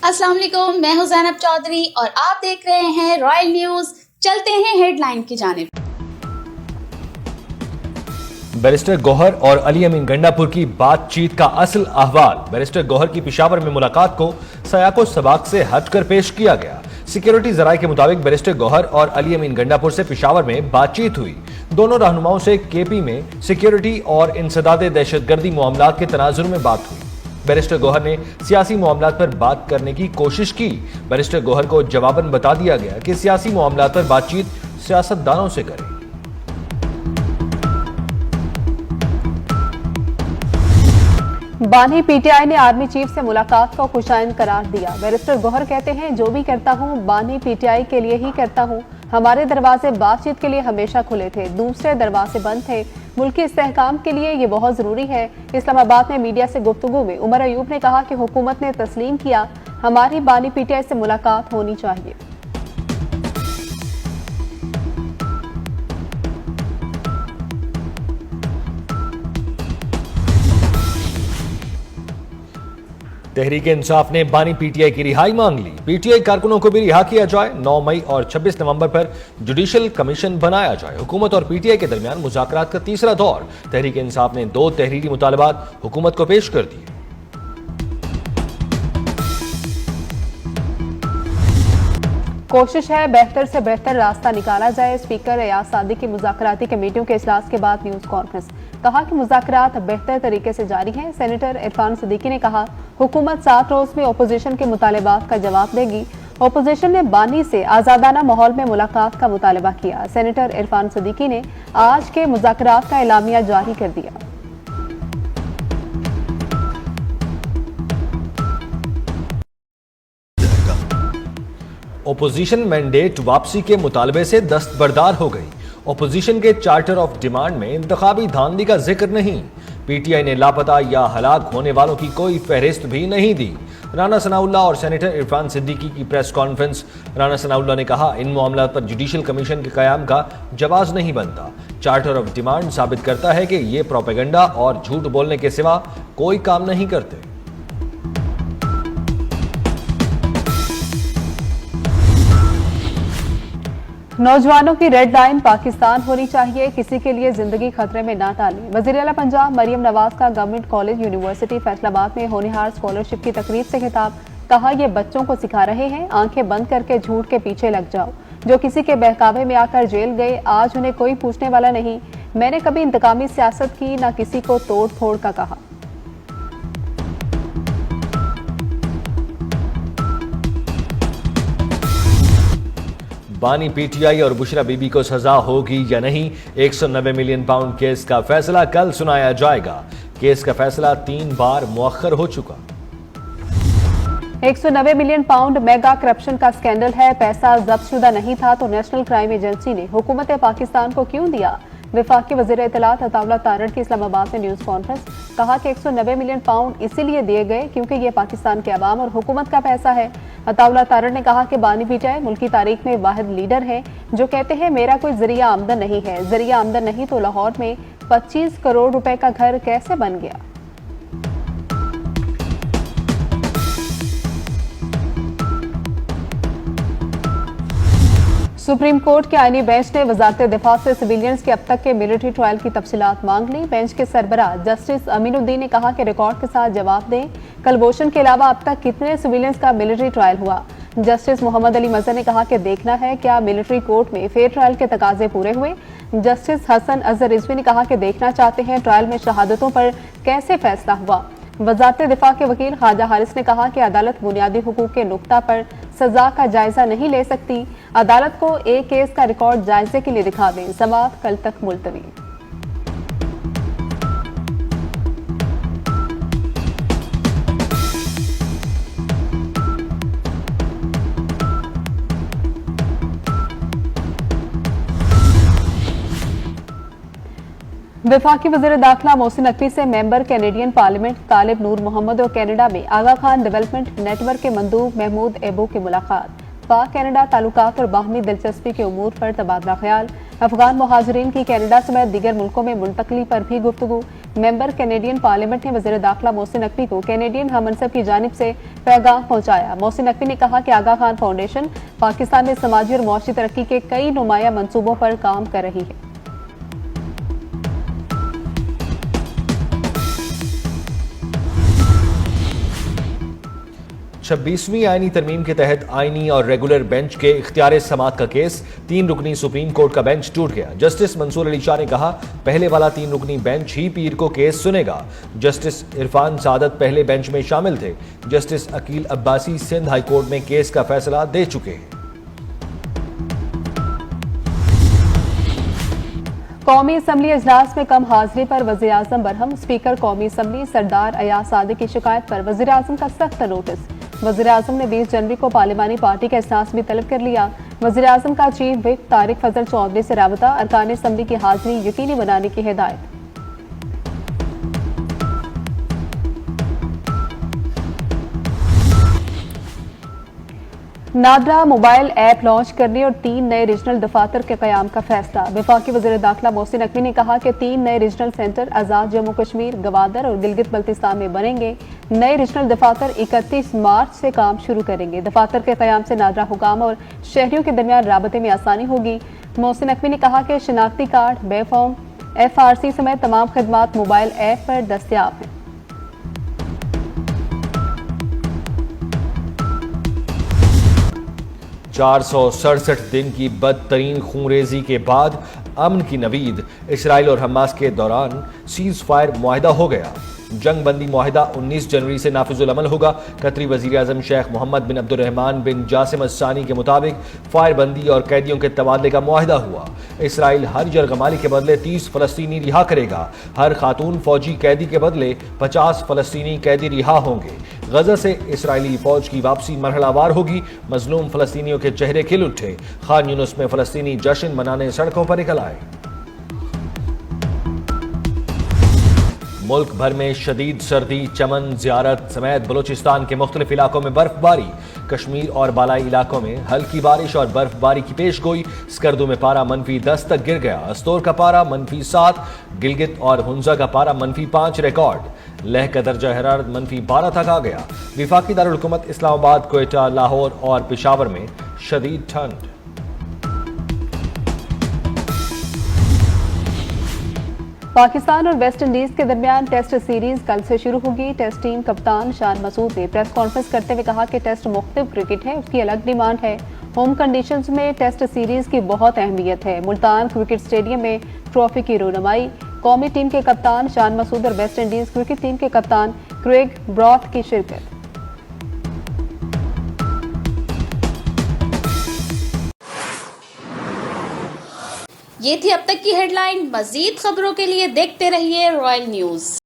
अस्सलाम वालेकुम, मैं हूं ज़ैनब चौधरी और आप देख रहे हैं रॉयल न्यूज़। चलते हैं हेडलाइन की जानिब। बैरिस्टर गौहर और अली अमीन गंडापुर की बातचीत का असल अहवाल। बैरिस्टर गौहर की पेशावर में मुलाकात को सयाको सबाक से हटकर पेश किया गया। सिक्योरिटी जराये के मुताबिक बैरिस्टर गौहर और अली अमीन गंडापुर से पेशावर में बातचीत हुई। दोनों रहनुमाओं से केपी में सिक्योरिटी और इंसदादे दहशतगर्दी मामलात के तनाजुर में बात हुई। बैरिस्टर गौहर ने सियासी मामलात पर बात करने की कोशिश की। बैरिस्टर गौहर को जवाबन बता दिया गया कि सियासी मामलात पर बातचीत सियासतदानों से करें। बानी पीटीआई ने आर्मी चीफ से मुलाकात को खुशाइन करार दिया। बैरिस्टर गौहर कहते हैं, जो भी करता हूं बानी पीटीआई के लिए ही करता हूं। हमारे दरवाजे बातचीत के लिए हमेशा खुले थे, दूसरे दरवाजे बंद थे। मुल्की इस्तेहकाम के लिए ये बहुत जरूरी है। इस्लामाबाद में मीडिया से गुफ्तगू में उमर अयूब ने कहा कि हुकूमत ने तस्लीम किया हमारी बानी पीटीआई से मुलाकात होनी चाहिए। तहरीक इंसाफ ने बानी पीटीआई की रिहाई मांग ली। पीटीआई कारकुनों को भी रिहा किया जाए। 9 मई और 26 नवंबर पर जुडिशल कमीशन बनाया जाए। हुकूमत और पीटीआई के दरमियान मुज़ाकरात का तीसरा दौर। तहरीक इंसाफ ने 2 तहरीरी मुतालबात हुकूमत को पेश कर दिए। कोशिश है बेहतर से बेहतर रास्ता निकाला जाए। स्पीकर एयाज सादिक की मुज़ाकराती कमेटियों के इजलास के बाद न्यूज़ कॉन्फ्रेंस। कहा कि मुज़ाकरात बेहतर तरीके से जारी हैं। सेनेटर इरफान सिद्दीकी ने कहा, हुकूमत 7 रोज में अपोजिशन के मुतालबात का जवाब देगी। अपोजिशन ने बानी से आज़ादाना माहौल में मुलाकात का मुतालबा किया। सेनेटर इरफान सिद्दीकी ने आज के मुज़ाकरात का एलामिया जारी कर दिया। ओपोजिशन मैंडेट वापसी के मुतालबे से दस्तबरदार हो गई। ओपोजिशन के चार्टर ऑफ डिमांड में इंतखाबी धांधली का जिक्र नहीं। पीटीआई ने लापता या हलाक होने वालों की कोई फहरिस्त भी नहीं दी। राना सनाउल्लाह और सेनेटर इरफान सिद्दीकी की प्रेस कॉन्फ्रेंस। राना सनाउल्लाह ने कहा, इन मामलों पर जुडिशल कमीशन के कयाम का जवाज नहीं बनता। चार्टर ऑफ डिमांड साबित करता है कि ये प्रोपेगेंडा और झूठ बोलने के सिवा कोई काम नहीं करते। नौजवानों की रेड लाइन पाकिस्तान होनी चाहिए, किसी के लिए जिंदगी खतरे में ना डालें। वज़ीर आला पंजाब मरियम नवाज का गवर्नमेंट कॉलेज यूनिवर्सिटी फैसलाबाद में होनहार स्कॉलरशिप की तकरीब से खिताब। कहा, यह बच्चों को सिखा रहे हैं, आंखें बंद करके झूठ के पीछे लग जाओ। जो किसी के बहकावे में आकर जेल गए, आज उन्हें कोई पूछने वाला नहीं। मैंने कभी इंतकामी सियासत की, ना किसी को तोड़ फोड़ का कहा। बानी पीटीआई और बुशरा बीबी को सजा होगी या नहीं, 190 मिलियन पाउंड केस का फैसला कल सुनाया जाएगा। केस का फैसला 3 बार मुअख्खर हो चुका। 190 मिलियन पाउंड मेगा करप्शन का स्कैंडल है। पैसा जब्तशुदा नहीं था तो नेशनल क्राइम एजेंसी ने हुकूमत पाकिस्तान को क्यों दिया। वफाकी वज़ीर इत्तलात अताउल्लाह तारड़ की इस्लामाबाद में न्यूज़ कॉन्फ्रेंस। कहा कि 190 मिलियन पाउंड इसीलिए दिए गए क्योंकि ये पाकिस्तान के अवाम और हुकूमत का पैसा है। अताउल्लाह तारड़ ने कहा कि बानी पीटीआई मुल्की तारीख में वाहिद लीडर है जो कहते हैं मेरा कोई जरिया आमदन नहीं है। जरिया आमदन नहीं तो लाहौर में 25 करोड़ रुपए का घर कैसे बन गया। सुप्रीम कोर्ट के आईनी बेंच ने वजारत दिफा से सिविलियंस के अब तक के मिलिट्री ट्रायल की तफसीलात मांग ली। बेंच के सरबराह जस्टिस अमीनुद्दीन ने कहा कि रिकॉर्ड के साथ जवाब दें, कलभूषण के अलावा अब तक कितने सिविलियंस का मिलिट्री ट्रायल हुआ। जस्टिस मोहम्मद अली मजहर ने कहा कि देखना है क्या मिलिट्री कोर्ट में फेयर ट्रायल के तकाजे पूरे हुए। जस्टिस हसन अजहर रिजवी ने कहा कि देखना चाहते हैं ट्रायल में शहादतों पर कैसे फैसला हुआ। वजारत दिफा के वकील ख्वाजा हारिस ने कहा कि अदालत बुनियादी हुकूक के नुक्ता पर सजा का जायजा नहीं ले सकती। अदालत को एक केस का रिकॉर्ड जायजे के लिए दिखा दें। समाअत कल तक मुलतवी। वफाकी वज़ीर दाखिला मोहसिन नकवी से मेंबर कैनेडियन पार्लियामेंट तालिब नूर मोहम्मद और कनाडा में आगा खान डेवलपमेंट नेटवर्क के मंदूब महमूद एबो की मुलाकात। पाक कनाडा ताल्लुकात और बाहमी दिलचस्पी के उमूर पर तबादला ख्याल। अफगान मुहाजिरीन की कनाडा समेत दीगर मुल्कों में मुंतकली पर भी गुफ्तगू। मेंबर कैनेडियन पार्लियामेंट ने वज़ीर दाखिला मोहसिन नकवी को कैनेडियन हमनसब की जानिब से पैगाम पहुंचाया। मोहसिन नकवी ने कहा कि आगा खान फाउंडेशन पाकिस्तान में समाजी और मौशी तरक्की के कई नुमाया मंसूबों पर काम कर रही है। 26वीं आईनी तरमीम के तहत आईनी और रेगुलर बेंच के इख्तियार समात का केस 3 रुकनी सुप्रीम कोर्ट का बेंच टूट गया। जस्टिस मंसूर अली शाह ने कहा, पहले वाला 3 रुकनी बेंच ही पीर को केस सुनेगा। जस्टिस इरफान सादत पहले बेंच में शामिल थे। Justice Aqeel Abbasi Sindh high court में केस का फैसला दे चुके हैं। कौमी असम्बली इजलास में कम हाजिरी पर वज़ीर आज़म बरहम। स्पीकर कौमी असम्बली सरदार अयाज सादिक की शिकायत पर वज़ीर आज़म का सख्त नोटिस। वज़ीर आज़म ने 20 जनवरी को पार्लिमानी पार्टी का इजलास भी तलब कर लिया। वज़ीर आज़म का चीफ विप तारिक फजल चौधरी से राबता, अरकान असम्बली की हाजिरी यकीनी बनाने की हिदायत। नादरा मोबाइल ऐप लॉन्च करने और 3 नए रीजनल दफातर के कयाम का फैसला। वफाकी वज़ीर दाखिला मोहसिन नकवी ने कहा कि 3 नए रीजनल सेंटर आज़ाद जम्मू कश्मीर, गवादर और गिलगित बल्तिस्तान में बनेंगे। नए रीजनल दफातर 31 मार्च से काम शुरू करेंगे। दफातर के कयाम से नादरा हुकाम और शहरियों के दरमियान राबते में आसानी होगी। मोहसिन नकवी ने कहा कि शनाख्ती कार्ड, बे फॉर्म, FRC समेत तमाम खदमात मोबाइल ऐप पर दस्तियाब हैं। चार 467 दिन की बदतरीन खूनरेजी के बाद अमन की नवीद। इसराइल और हमास के दौरान सीज फायर मुआहिदा हो गया। जंग बंदी मुआहिदा 19 जनवरी से नाफिजुल अमल होगा। कतरी वजीर आजम शेख मोहम्मद बिन अब्दुर्रहमान बिन जासिम अस्सानी के मुताबिक फायर बंदी और कैदियों के तबादले का मुआहिदा हुआ। इसराइल हर यरगमाली के बदले 30 फलस्तीनी रिहा करेगा। हर खातून फौजी कैदी के बदले 50 फलस्तीनी कैदी रिहा होंगे। गजा से इसराइली फौज की वापसी मरहलावार होगी। मजलूम फलस्तीनियों के चेहरे खिल उठे। खान यूनुस में फलस्तीनी जश्न मनाने सड़कों पर निकल आए। मुल्क भर में शदीद सर्दी, चमन, ज़ियारत समेत बलूचिस्तान के मुख्तलिफ इलाकों में बर्फबारी। कश्मीर और बालाई इलाकों में हल्की बारिश और बर्फबारी की पेश गोई। स्कर्दू में पारा -10 तक गिर गया। अस्तोर का पारा -7, गिलगित और हुंजा का पारा -5 रिकॉर्ड। लेह का दर्जा हरारत -12 तक आ गया। विफाकी दारुल हुकूमत इस्लामाबाद, क्वेटा, लाहौर और पेशावर में शदीद ठंड। पाकिस्तान और वेस्ट इंडीज के दरमियान टेस्ट सीरीज कल से शुरू होगी। टेस्ट टीम कप्तान शान मसूद ने प्रेस कॉन्फ्रेंस करते हुए कहा कि टेस्ट मुख्तलिफ क्रिकेट है, उसकी अलग डिमांड है। होम कंडीशंस में टेस्ट सीरीज की बहुत अहमियत है। मुल्तान क्रिकेट स्टेडियम में ट्रॉफी की रोनमाई। कौमी टीम के कप्तान शान मसूद और वेस्ट इंडीज क्रिकेट टीम के कप्तान क्रेग ब्रॉथ की शिरकत। ये थी अब तक की हेडलाइन। मजीद खबरों के लिए देखते रहिए रॉयल न्यूज।